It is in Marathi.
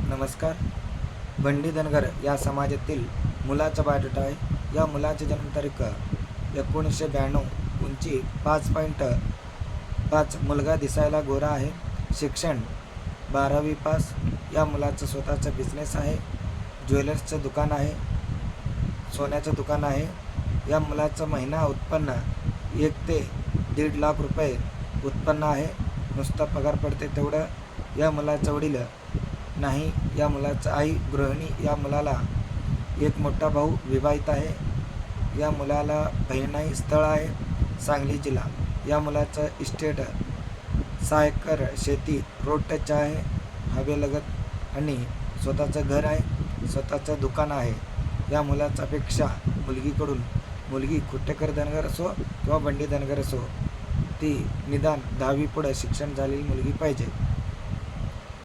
नमस्कार. बंडी धनगर या समाजातील मुलाचा बायोडाटा आहे. या मुलाची जन्मतारीख 1992, उंची 5.5, मुलगा दिसायला गोरा आहे, शिक्षण 12वी पास. या मुलाचं स्वतःचं बिझनेस आहे, ज्वेलर्सचं दुकान आहे, सोन्याचं दुकान आहे. या मुलाचं महिना उत्पन्न 1 ते 1.5 लाख रुपये उत्पन्न आहे. नुसता पगार पडते तेवढं. या मुलाचं वडील नाही. या मुलाचं आई गृहिणी. या मुलाला एक मोठा भाऊ विवाहित आहे. या मुलाला बहीण नाही. स्थळ आहे सांगली जिल्हा. या मुलाचं इस्टेट 6 एकर शेती रोड टच आहे, हवेलगत, आणि स्वतःचं घर आहे, स्वतःचं दुकान आहे. या मुलाचा अपेक्षा मुलगीकडून, मुलगी खुटेकर धनगर असो किंवा बंडी धनगर असो, ती निदान 10वी पुढं शिक्षण झालेली मुलगी पाहिजे.